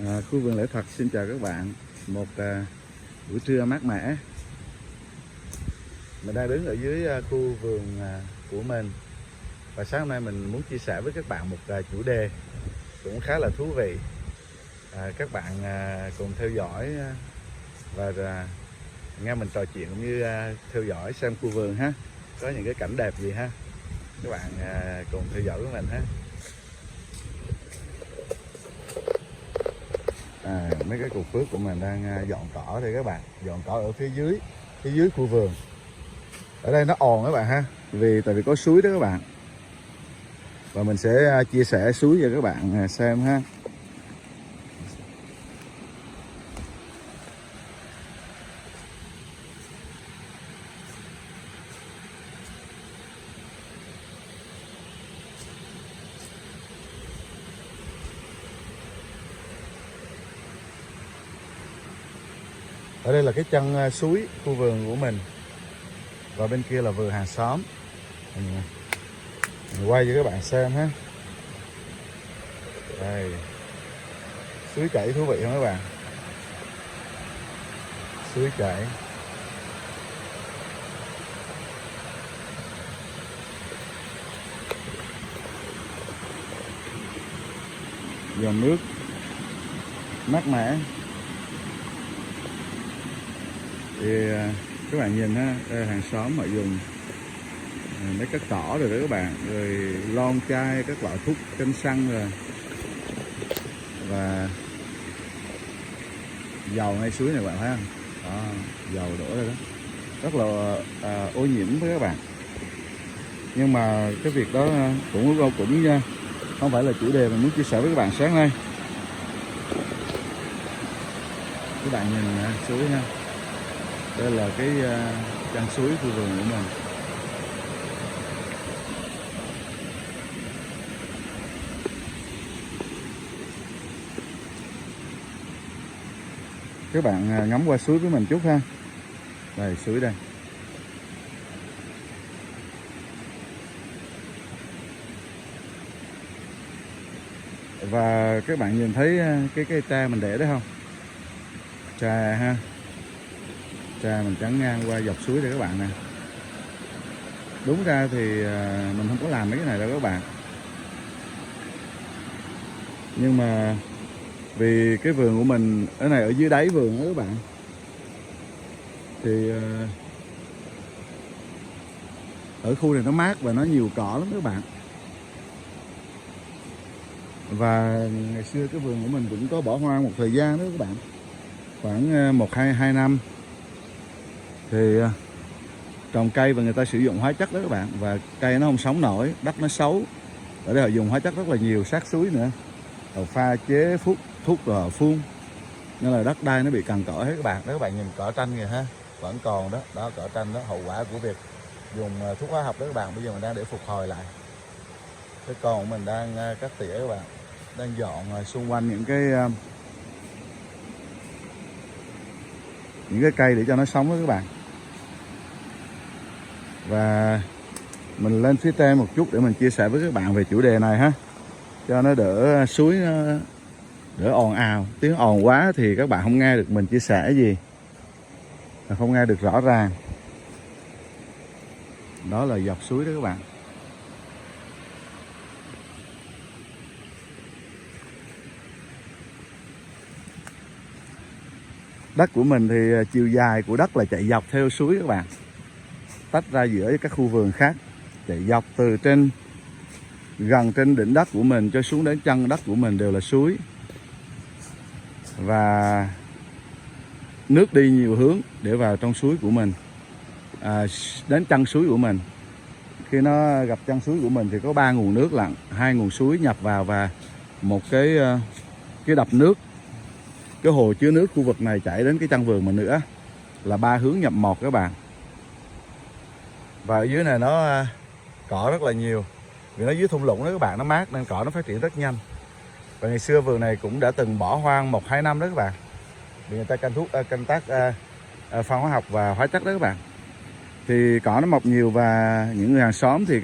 Khu vườn Lễ Thật xin chào các bạn. Một buổi trưa mát mẻ. Mình đang đứng ở dưới khu vườn của mình. Và sáng hôm nay mình muốn chia sẻ với các bạn một chủ đề cũng khá là thú vị. Các bạn cùng theo dõi và nghe mình trò chuyện cũng như theo dõi xem khu vườn ha. Có những cái cảnh đẹp gì ha. Các bạn cùng theo dõi với mình ha. Mấy cái cục phước của mình đang dọn cỏ đây các bạn, dọn cỏ ở phía dưới khu vườn. Ở đây nó ồn các bạn ha, tại vì có suối đó các bạn. Và mình sẽ chia sẻ suối cho các bạn xem ha. Ở đây là cái chân suối khu vườn của mình. Và bên kia là vườn hàng xóm. Mình quay cho các bạn xem ha. Đây. Suối chảy thú vị không các bạn? Suối chảy. Dòng nước mát mẻ. Thì các bạn nhìn ha, hàng xóm họ dùng mấy cái cỏ rồi đó các bạn, rồi lon chai các loại thuốc trên xăng rồi, và dầu ngay suối này các bạn thấy không? Đó, dầu đổ ra đó, rất là ô nhiễm với các bạn. Nhưng mà cái việc đó cũng không phải là chủ đề mình muốn chia sẻ với các bạn sáng nay. Các bạn nhìn suối ha, đây là cái chân suối khu vườn của mình. Các bạn ngắm qua suối với mình chút ha. Đây, suối đây. Và các bạn nhìn thấy cái cây tra mình để đấy không? Trà ha. Trà mình chắn ngang qua dọc suối đây các bạn nè. Đúng ra thì mình không có làm mấy cái này đâu các bạn. Nhưng mà vì cái vườn của mình ở này ở dưới đáy vườn đó các bạn, thì ở khu này nó mát và nó nhiều cỏ lắm các bạn. Và ngày xưa cái vườn của mình cũng có bỏ hoang một thời gian đó các bạn, khoảng 1-2 năm. Thì trồng cây và người ta sử dụng hóa chất đó các bạn, và cây nó không sống nổi, đất nó xấu. Ở đây họ dùng hóa chất rất là nhiều, sát suối nữa, họ pha chế thuốc rồi họ phun, nên là đất đai nó bị cằn cỗi hết các bạn. Đó, các bạn nhìn cỏ tranh kìa ha, vẫn còn đó, đó cỏ tranh đó, hậu quả của việc dùng thuốc hóa học đó các bạn. Bây giờ mình đang để phục hồi lại. Cái con của mình đang cắt tỉa các bạn, đang dọn xung quanh những cái cây để cho nó sống đó các bạn. Và mình lên phía trên một chút để mình chia sẻ với các bạn về chủ đề này ha, cho nó đỡ suối, nó đỡ ồn ào. Tiếng ồn quá thì các bạn không nghe được mình chia sẻ gì, không nghe được rõ ràng. Đó là dọc suối đó các bạn. Đất của mình thì chiều dài của đất là chạy dọc theo suối các bạn, tách ra giữa các khu vườn khác, chạy dọc từ gần trên đỉnh đất của mình cho xuống đến chân đất của mình đều là suối. Và nước đi nhiều hướng để vào trong suối của mình, đến chân suối của mình. Khi nó gặp chân suối của mình thì có 3 nguồn nước lặng, 2 nguồn suối nhập vào và một cái đập nước, cái hồ chứa nước khu vực này chảy đến cái chân vườn mình nữa, là 3 hướng nhập một các bạn. Và ở dưới này nó cỏ rất là nhiều, vì nó dưới thung lũng đó các bạn, nó mát nên cỏ nó phát triển rất nhanh. Và ngày xưa vườn này cũng đã từng bỏ hoang 1-2 năm đó các bạn, vì người ta canh tác phân hóa học và hóa chất đó các bạn. Thì cỏ nó mọc nhiều, và những người hàng xóm thì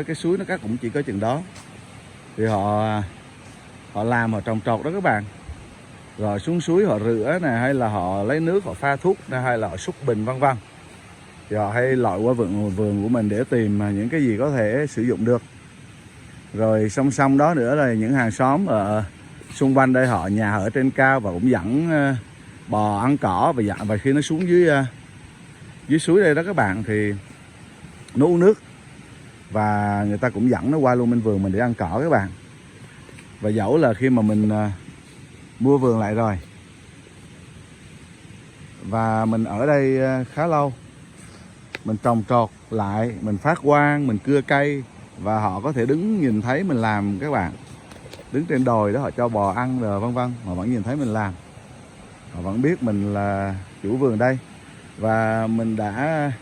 cái suối nó cắt cũng chỉ có chừng đó. Thì họ làm, họ trồng trọt đó các bạn. rồi xuống suối họ rửa nè, hay là họ lấy nước họ pha thuốc, hay là họ xúc bình vân vân, thì họ hay lội qua vườn của mình để tìm những cái gì có thể sử dụng được. Rồi song song đó nữa là những hàng xóm ở xung quanh đây, họ nhà ở trên cao và cũng dẫn bò ăn cỏ, và khi nó xuống dưới suối đây đó các bạn, thì nó uống nước, và người ta cũng dẫn nó qua luôn bên vườn mình để ăn cỏ các bạn. Và dẫu là khi mà mình mua vườn lại rồi và mình ở đây khá lâu, mình trồng trọt lại, mình phát quang, mình cưa cây, và họ có thể đứng nhìn thấy mình làm các bạn. Đứng trên đồi đó họ cho bò ăn rồi vân vân, họ vẫn nhìn thấy mình làm, họ vẫn biết mình là chủ vườn đây. Và mình đã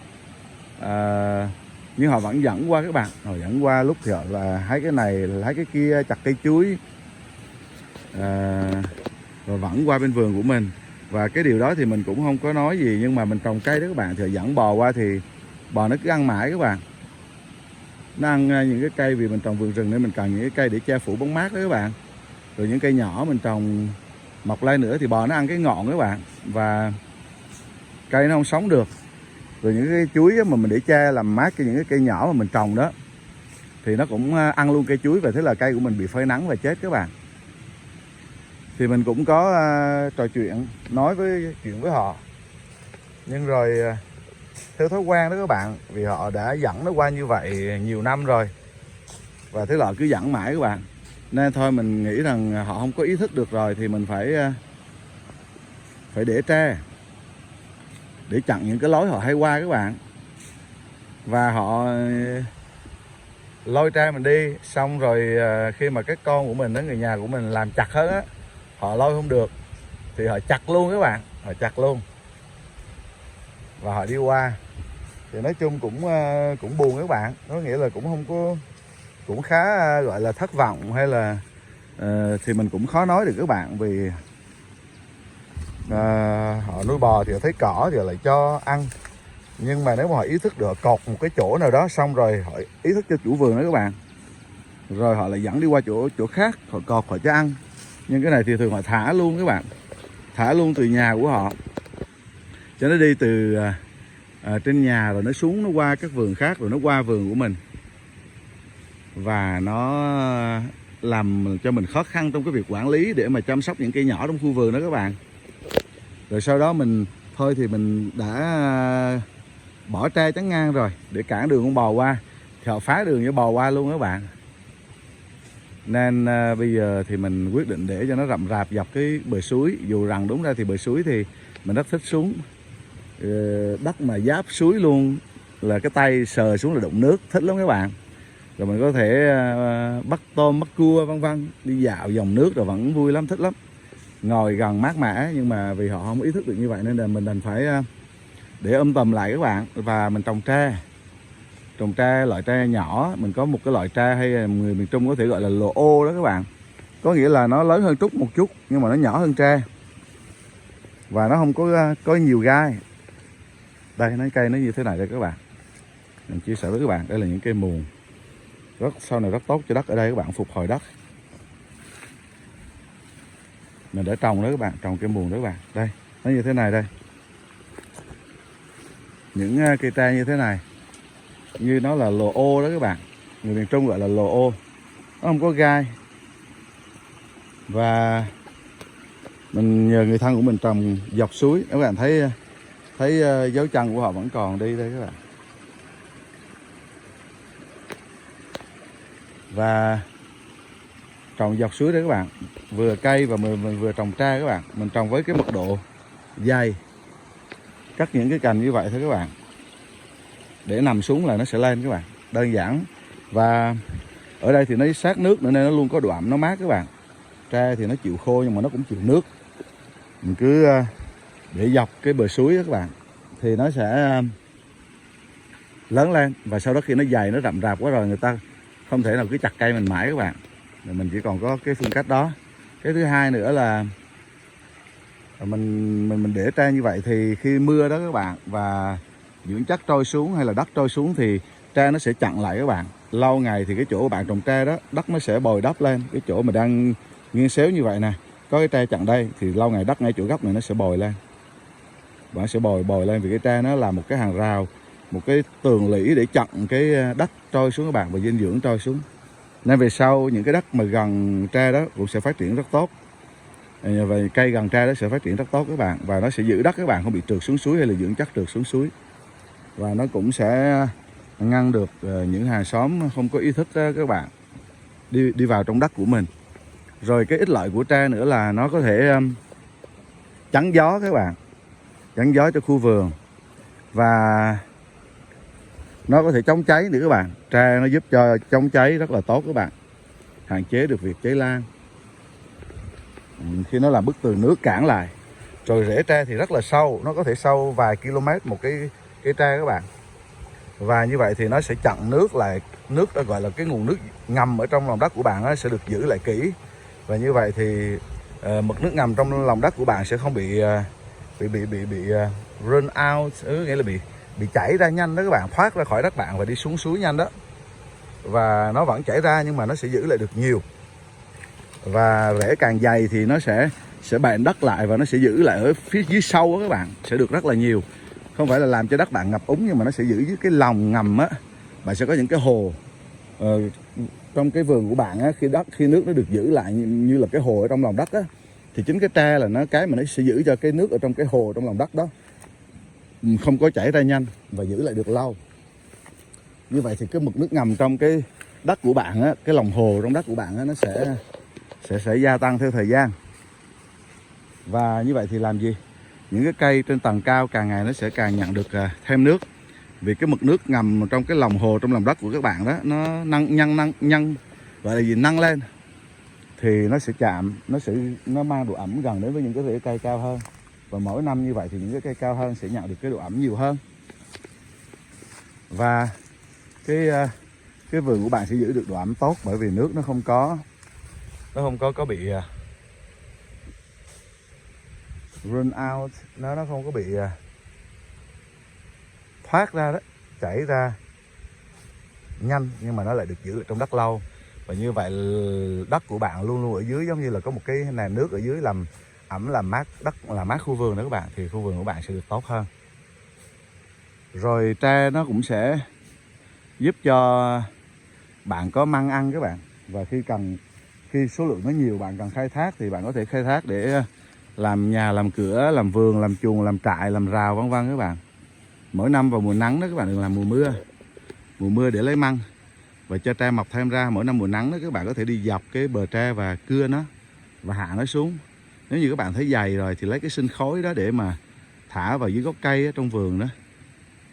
nhưng họ vẫn dẫn qua các bạn, họ dẫn qua lúc thì họ là hái cái này, hái cái kia, chặt cây chuối, và vẫn qua bên vườn của mình. Và cái điều đó thì mình cũng không có nói gì, nhưng mà mình trồng cây đó các bạn, thì dẫn bò qua thì bò nó cứ ăn mãi các bạn. Nó ăn những cái cây, vì mình trồng vườn rừng nên mình cần những cái cây để che phủ bóng mát đó các bạn. Rồi những cây nhỏ mình trồng mọc lên nữa thì bò nó ăn cái ngọn các bạn, và cây nó không sống được. Rồi những cái chuối mà mình để che làm mát cho những cái cây nhỏ mà mình trồng đó, thì nó cũng ăn luôn cây chuối, và thế là cây của mình bị phơi nắng và chết các bạn. Thì mình cũng có trò chuyện, nói chuyện với họ, nhưng rồi theo thói quen đó các bạn, vì họ đã dẫn nó qua như vậy nhiều năm rồi, và thế là cứ dẫn mãi các bạn, nên thôi mình nghĩ rằng họ không có ý thức được rồi, thì mình phải để tre để chặn những cái lối họ hay qua các bạn. Và họ lôi tre mình đi, xong rồi khi mà cái con của mình, người nhà của mình làm chặt hết á, họ lôi không được thì họ chặt luôn các bạn, họ chặt luôn và họ đi qua. Thì nói chung cũng buồn các bạn, có nghĩa là cũng không có, cũng khá gọi là thất vọng, hay là thì mình cũng khó nói được các bạn, vì họ nuôi bò thì họ thấy cỏ thì họ lại cho ăn. Nhưng mà nếu mà họ ý thức được cột một cái chỗ nào đó, xong rồi họ ý thức cho chủ vườn đó các bạn, rồi họ lại dẫn đi qua chỗ khác, họ cột họ cho ăn. Nhưng cái này thì thường họ thả luôn các bạn, thả luôn từ nhà của họ, cho nó đi từ trên nhà rồi nó xuống, nó qua các vườn khác, rồi nó qua vườn của mình, và nó làm cho mình khó khăn trong cái việc quản lý để mà chăm sóc những cây nhỏ trong khu vườn đó các bạn. Rồi sau đó mình đã bỏ tre chắn ngang rồi để cản đường con bò qua, thì họ phá đường cho bò qua luôn các bạn. Nên bây giờ thì mình quyết định để cho nó rậm rạp dọc cái bờ suối. Dù rằng đúng ra thì bờ suối thì mình rất thích xuống đất mà giáp suối luôn, là cái tay sờ xuống là đụng nước, thích lắm các bạn. Rồi mình có thể bắt tôm, bắt cua vân vân, đi dạo dòng nước rồi vẫn vui lắm, thích lắm, ngồi gần mát mẻ. Nhưng mà vì họ không ý thức được như vậy nên là mình đành phải để tầm lại các bạn. Và mình trồng tre, loại tre nhỏ. Mình có một cái loại tre hay người miền Trung có thể gọi là lồ ô đó các bạn, có nghĩa là nó lớn hơn trúc một chút nhưng mà nó nhỏ hơn tre, và nó không có nhiều gai. Đây, nó cây nó như thế này đây các bạn, mình chia sẻ với các bạn. Đây là những cây muồng sau này rất tốt cho đất ở đây các bạn, phục hồi đất. Mình để trồng đó các bạn, trồng cây muồng đó các bạn. Đây, nó như thế này đây, những cây tre như thế này, như nó là lồ ô đó các bạn, người miền Trung gọi là lồ ô, nó không có gai. Và mình nhờ người thân của mình trồng dọc suối, các bạn thấy dấu chân của họ vẫn còn đi đây các bạn. Và trồng dọc suối đấy các bạn, vừa cây và mình vừa trồng tre các bạn. Mình trồng với cái mật độ dày, cắt những cái cành như vậy thôi các bạn, để nằm xuống là nó sẽ lên các bạn, đơn giản. Và ở đây thì nó sát nước nữa nên nó luôn có độ ẩm, nó mát các bạn. Tre thì nó chịu khô nhưng mà nó cũng chịu nước. Mình cứ để dọc cái bờ suối đó các bạn, thì nó sẽ lớn lên. Và sau đó khi nó dày, nó rậm rạp quá rồi, người ta không thể nào cứ chặt cây mình mãi các bạn. Mình chỉ còn có cái phương cách đó. Cái thứ hai nữa là mình để tre như vậy thì khi mưa đó các bạn, và dưỡng chất trôi xuống hay là đất trôi xuống thì tre nó sẽ chặn lại các bạn. Lâu ngày thì cái chỗ bạn trồng tre đó, đất nó sẽ bồi đắp lên. Cái chỗ mà đang nghiêng xéo như vậy nè, có cái tre chặn đây thì lâu ngày đất ngay chỗ gốc này nó sẽ bồi lên. Bạn sẽ bồi lên vì cái tre nó là một cái hàng rào, một cái tường lũy để chặn cái đất trôi xuống các bạn và dinh dưỡng trôi xuống. Nên về sau những cái đất mà gần tre đó cũng sẽ phát triển rất tốt. Và cây gần tre đó sẽ phát triển rất tốt các bạn, và nó sẽ giữ đất các bạn không bị trượt xuống suối hay là dưỡng chất trượt xuống suối. Và nó cũng sẽ ngăn được những hàng xóm không có ý thức đó các bạn đi vào trong đất của mình. Rồi cái ích lợi của tre nữa là nó có thể chắn gió các bạn, chắn gió cho khu vườn, và nó có thể chống cháy nữa các bạn. Tre nó giúp cho chống cháy rất là tốt các bạn, hạn chế được việc cháy lan khi nó làm bức tường nước cản lại. Rồi rễ tre thì rất là sâu, nó có thể sâu vài km một cái tre các bạn. Và như vậy thì nó sẽ chặn nước lại, nước đó gọi là cái nguồn nước ngầm ở trong lòng đất của bạn nó sẽ được giữ lại kỹ. Và như vậy thì mực nước ngầm trong lòng đất của bạn sẽ không bị run out, nghĩa là bị chảy ra nhanh đó các bạn, thoát ra khỏi đất bạn và đi xuống suối nhanh đó. Và nó vẫn chảy ra nhưng mà nó sẽ giữ lại được nhiều. Và rễ càng dày thì nó sẽ bện đất lại và nó sẽ giữ lại ở phía dưới sâu đó các bạn, sẽ được rất là nhiều. Không phải là làm cho đất bạn ngập úng, nhưng mà nó sẽ giữ dưới cái lòng ngầm á. Bạn sẽ có những cái hồ trong cái vườn của bạn á, khi nước nó được giữ lại như là cái hồ ở trong lòng đất á, thì chính cái tre là cái mà nó sẽ giữ cho cái nước ở trong cái hồ trong lòng đất đó không có chảy ra nhanh và giữ lại được lâu. Như vậy thì cái mực nước ngầm trong cái đất của bạn á, cái lòng hồ trong đất của bạn á, nó sẽ gia tăng theo thời gian. Và như vậy thì làm gì? Những cái cây trên tầng cao càng ngày nó sẽ càng nhận được thêm nước. Vì cái mực nước ngầm trong cái lòng hồ, trong lòng đất của các bạn đó, nó nhân gọi là gì, nâng lên thì nó sẽ chạm, nó mang độ ẩm gần đến với những cái rễ cây cao hơn. Và mỗi năm như vậy thì những cái cây cao hơn sẽ nhận được cái độ ẩm nhiều hơn. Và cái vườn của bạn sẽ giữ được độ ẩm tốt, bởi vì nước nó không có bị run out, nó không có bị thoát ra đó, chảy ra nhanh, nhưng mà nó lại được giữ lại trong đất lâu. Và như vậy đất của bạn luôn luôn ở dưới giống như là có một cái nền nước ở dưới làm ẩm, làm mát đất, làm mát khu vườn đó các bạn, thì khu vườn của bạn sẽ được tốt hơn. Rồi tre nó cũng sẽ giúp cho bạn có măng ăn các bạn. Và khi số lượng nó nhiều, bạn cần khai thác thì bạn có thể khai thác để làm nhà, làm cửa, làm vườn, làm chuồng, làm trại, làm rào vân vân các bạn. Mỗi năm vào mùa nắng đó các bạn đừng làm mùa mưa để lấy măng và cho tre mọc thêm ra. Mỗi năm mùa nắng đó các bạn có thể đi dọc cái bờ tre và cưa nó và hạ nó xuống. Nếu như các bạn thấy dày rồi thì lấy cái sinh khối đó để mà thả vào dưới gốc cây ở trong vườn đó,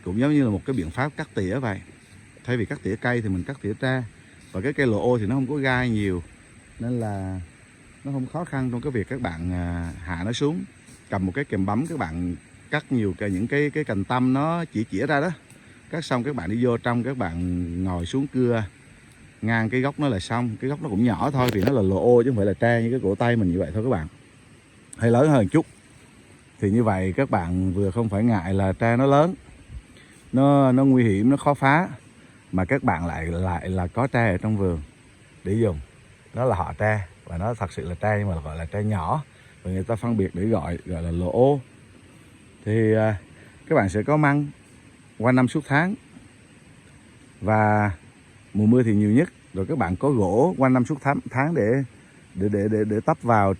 cũng giống như là một cái biện pháp cắt tỉa vậy. Thay vì cắt tỉa cây thì mình cắt tỉa tre. Và cái cây lộ ô thì nó không có gai nhiều, nên là nó không khó khăn trong cái việc các bạn hạ nó xuống. Cầm một cái kềm bấm các bạn cắt nhiều những cái cành tăm nó chĩa ra đó. Cắt xong các bạn đi vô trong, các bạn ngồi xuống cưa ngang cái gốc nó là xong. Cái gốc nó cũng nhỏ thôi vì nó là lộ ô chứ không phải là tre như cái cổ tay mình như vậy thôi các bạn, hay lớn hơn chút. Thì như vậy các bạn vừa không phải ngại là tre nó lớn, nó nguy hiểm, nó khó phá, mà các bạn lại là có tre ở trong vườn để dùng. Nó là họ tre và nó thật sự là tre, nhưng mà gọi là tre nhỏ và người ta phân biệt để gọi là lộ ô. Thì các bạn sẽ có măng qua năm suốt tháng, và mùa mưa thì nhiều nhất. Rồi các bạn có gỗ qua năm suốt tháng để tấp vào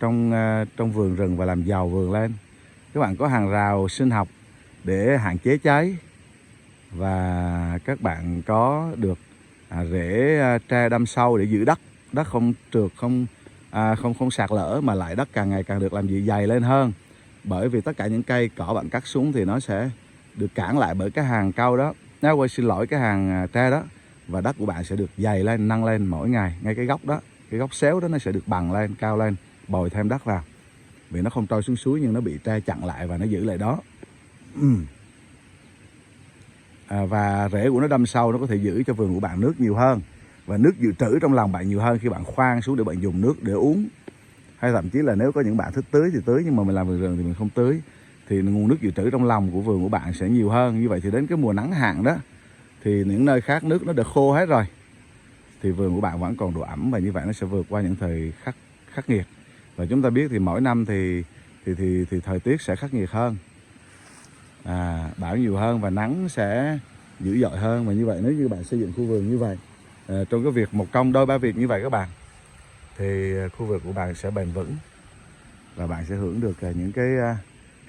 trong vườn rừng và làm giàu vườn lên. Các bạn có hàng rào sinh học để hạn chế cháy, và các bạn có được rễ tre đâm sâu để giữ đất không trượt, không sạt lở, mà lại đất càng ngày càng được làm gì dày lên hơn. Bởi vì tất cả những cây cỏ bạn cắt xuống thì nó sẽ được cản lại bởi cái hàng cau đó, cái hàng tre đó, và đất của bạn sẽ được dày lên, nâng lên mỗi ngày. Ngay cái gốc đó, cái gốc xéo đó nó sẽ được bằng lên, cao lên, bồi thêm đất vào. Vì nó không trôi xuống suối nhưng nó bị tre chặn lại và nó giữ lại đó. Và rễ của nó đâm sâu, nó có thể giữ cho vườn của bạn nước nhiều hơn, và nước dự trữ trong lòng bạn nhiều hơn khi bạn khoan xuống để bạn dùng nước để uống. Hay thậm chí là nếu có những bạn thích tưới thì tưới, nhưng mà mình làm vườn rừng thì mình không tưới, thì nguồn nước dự trữ trong lòng của vườn của bạn sẽ nhiều hơn. Như vậy thì đến cái mùa nắng hạn đó thì những nơi khác nước nó đã khô hết rồi, thì vườn của bạn vẫn còn độ ẩm, và như vậy nó sẽ vượt qua những thời khắc nghiệt. Và chúng ta biết thì mỗi năm thì thời tiết sẽ khắc nghiệt hơn, bão nhiều hơn và nắng sẽ dữ dội hơn. Và như vậy nếu như bạn xây dựng khu vườn như vậy, trong cái việc một trong đôi ba việc như vậy các bạn, thì khu vườn của bạn sẽ bền vững và bạn sẽ hưởng được những cái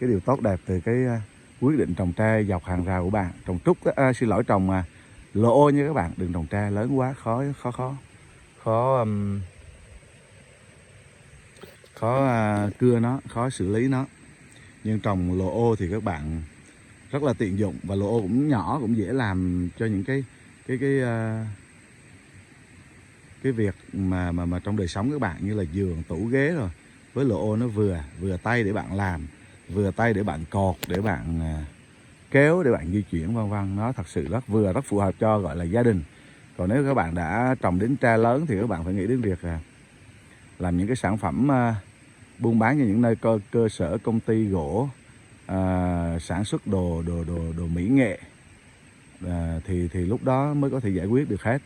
điều tốt đẹp từ cái quyết định trồng tre dọc hàng rào của bạn. Trồng trúc, trồng lộ ô nha các bạn, đừng trồng tre lớn quá, khó cưa nó, khó xử lý nó. Nhưng trồng lộ ô thì các bạn rất là tiện dụng, và lộ ô cũng nhỏ, cũng dễ làm cho những cái việc mà trong đời sống các bạn, như là giường, tủ, ghế rồi. Với lộ ô nó vừa tay để bạn làm, vừa tay để bạn cột, để bạn kéo, để bạn di chuyển vân vân. Nó thật sự rất phù hợp cho gọi là gia đình. Còn nếu các bạn đã trồng đến tre lớn thì các bạn phải nghĩ đến việc làm những cái sản phẩm buôn bán cho những nơi cơ sở công ty gỗ, sản xuất đồ mỹ nghệ, thì lúc đó mới có thể giải quyết được hết,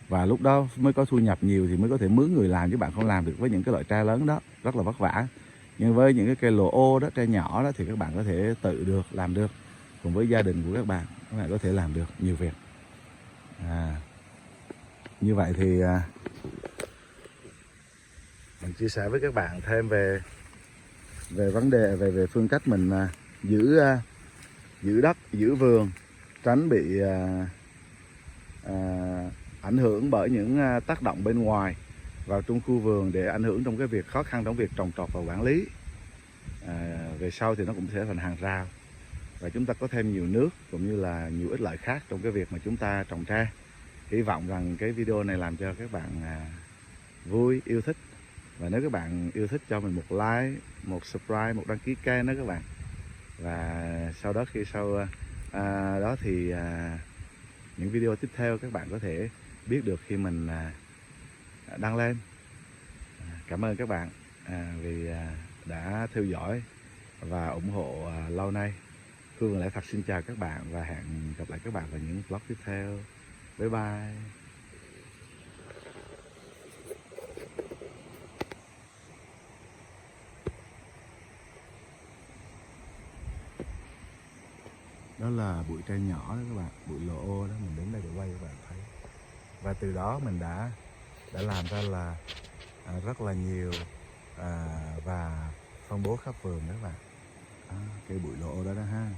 và lúc đó mới có thu nhập nhiều thì mới có thể mướn người làm, chứ bạn không làm được với những cái loại tre lớn đó, rất là vất vả. Nhưng với những cái cây lộ ô đó, tre nhỏ đó, thì các bạn có thể tự làm được cùng với gia đình của các bạn có thể làm được nhiều việc. Như vậy thì mình chia sẻ với các bạn thêm về vấn đề về phương cách mình giữ đất, giữ vườn, tránh bị ảnh hưởng bởi những tác động bên ngoài vào trong khu vườn, để ảnh hưởng trong cái việc khó khăn trong việc trồng trọt và quản lý. Về sau thì nó cũng sẽ thành hàng rào, và chúng ta có thêm nhiều nước cũng như là nhiều ích lợi khác trong cái việc mà chúng ta trồng tre. Hy vọng rằng cái video này làm cho các bạn vui, yêu thích. Và nếu các bạn yêu thích, cho mình một like, một subscribe, một đăng ký kênh đó các bạn. Và sau đó đó thì những video tiếp theo các bạn có thể biết được khi mình đăng lên. Cảm ơn các bạn vì đã theo dõi và ủng hộ lâu nay. Khương Lẽ Thật xin chào các bạn và hẹn gặp lại các bạn vào những vlog tiếp theo. Bye bye. Đó là bụi tre nhỏ đó các bạn, bụi lộ ô đó, mình đến đây để quay các bạn thấy. Và từ đó mình đã làm ra là rất là nhiều và phân bố khắp vườn đó các bạn. Cây bụi lộ ô đó ha.